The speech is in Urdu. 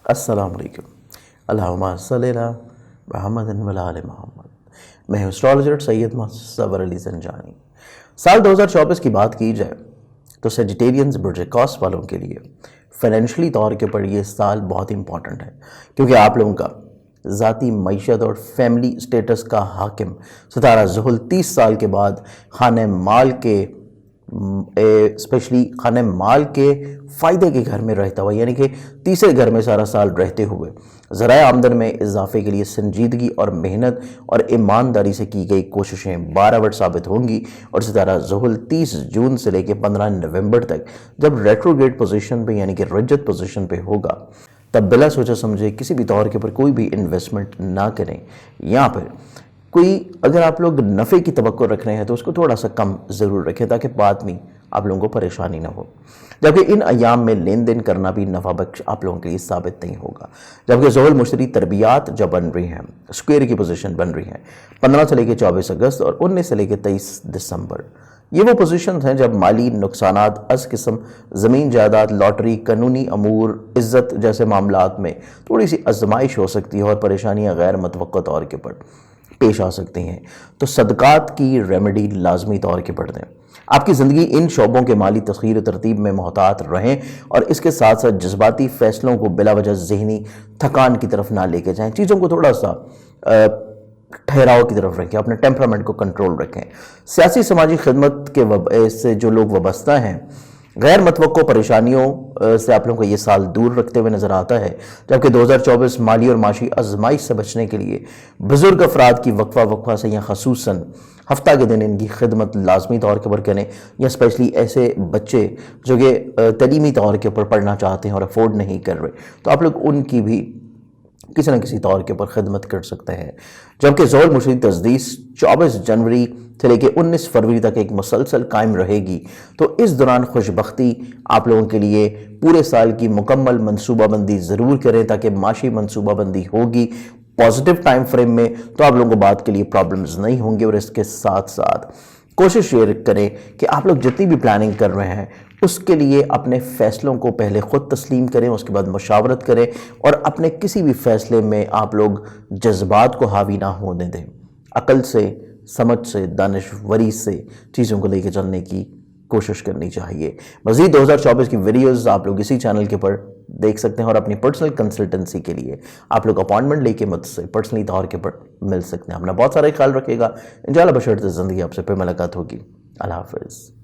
السلام علیکم. اللہم صلی علی محمد و علی آل محمد. میں اسٹرالوجر سید صبر علی زنجانی. سال 2024 کی بات کی جائے تو سیجیٹیرینز برج قوس والوں کے لیے فائنینشلی طور کے پر یہ سال بہت امپورٹنٹ ہے، کیونکہ آپ لوگوں کا ذاتی معیشت اور فیملی سٹیٹس کا حاکم ستارہ زحل 30 سال کے بعد خانہ مال کے اسپیشلی خانہ مال کے فائدے کے گھر میں رہتا ہوا، یعنی کہ تیسرے گھر میں سارا سال رہتے ہوئے ذرائع آمدن میں اضافے کے لیے سنجیدگی اور محنت اور ایمانداری سے کی گئی کوششیں بارآور ثابت ہوں گی، اور ستارہ زحل 30 جون سے لے کے 15 نومبر تک جب ریٹروگریڈ پوزیشن پہ یعنی کہ رجت پوزیشن پہ ہوگا تب بلا سوچا سمجھے کسی بھی طور کے پر کوئی بھی انویسٹمنٹ نہ کریں. یہاں پر کوئی اگر آپ لوگ نفع کی توقع رکھ رہے ہیں تو اس کو تھوڑا سا کم ضرور رکھیں تاکہ بعد میں آپ لوگوں کو پریشانی نہ ہو. جبکہ ان ایام میں لین دین کرنا بھی نفع بخش آپ لوگوں کے لیے ثابت نہیں ہوگا. جبکہ زحل مشتری تربیات جو بن رہی ہیں، اسکوئر کی پوزیشن بن رہی ہیں 15 سے لے کے 24 اگست اور 19 سے لے کے 23 دسمبر. یہ وہ پوزیشنز ہیں جب مالی نقصانات از قسم زمین جائیداد، لاٹری، قانونی امور، عزت جیسے معاملات میں تھوڑی سی آزمائش ہو سکتی ہے اور پریشانیاں غیر متوقع طور کے پر پیش آ سکتی ہیں. تو صدقات کی ریمیڈی لازمی طور کے پڑھ دیں. آپ کی زندگی ان شعبوں کے مالی تسخیر و ترتیب میں محتاط رہیں، اور اس کے ساتھ ساتھ جذباتی فیصلوں کو بلا وجہ ذہنی تھکان کی طرف نہ لے کے جائیں. چیزوں کو تھوڑا سا ٹھہراؤ کی طرف رکھیں، اپنے ٹیمپرامنٹ کو کنٹرول رکھیں. سیاسی سماجی خدمت کے سے جو لوگ وابستہ ہیں غیر متوقع پریشانیوں سے آپ لوگوں کو یہ سال دور رکھتے ہوئے نظر آتا ہے. جبکہ 2024 مالی اور معاشی آزمائش سے بچنے کے لیے بزرگ افراد کی وقفہ سے یا خصوصاً ہفتہ کے دن ان کی خدمت لازمی طور کے پر کریں، یا اسپیشلی ایسے بچے جو کہ تعلیمی طور کے اوپر پڑھنا چاہتے ہیں اور افورڈ نہیں کر رہے تو آپ لوگ ان کی بھی کسی نہ کسی طور کے پر خدمت کر سکتے ہیں. جبکہ زحل مشتری تجدید 24 جنوری سے لے کے 19 فروری تک ایک مسلسل قائم رہے گی. تو اس دوران خوش بختی آپ لوگوں کے لیے پورے سال کی مکمل منصوبہ بندی ضرور کریں، تاکہ معاشی منصوبہ بندی ہوگی پازیٹیو ٹائم فریم میں تو آپ لوگوں کو بات کے لیے پرابلمز نہیں ہوں گے. اور اس کے ساتھ ساتھ کوشش یہ کریں کہ آپ لوگ جتنی بھی پلاننگ کر رہے ہیں اس کے لیے اپنے فیصلوں کو پہلے خود تسلیم کریں، اس کے بعد مشاورت کریں، اور اپنے کسی بھی فیصلے میں آپ لوگ جذبات کو حاوی نہ ہونے دیں. عقل سے، سمجھ سے، دانشوری سے چیزوں کو لے کے چلنے کی کوشش کرنی چاہیے. مزید 2024 کی ویڈیوز آپ لوگ اسی چینل کے پر دیکھ سکتے ہیں، اور اپنی پرسنل کنسلٹنسی کے لیے آپ لوگ اپائنٹمنٹ لے کے مجھ سے پرسنلی طور کے پر مل سکتے ہیں. اپنا بہت سارا خیال رکھے گا. انشاءاللہ بشرط زندگی آپ سے پھر ملاقات ہوگی. اللہ حافظ.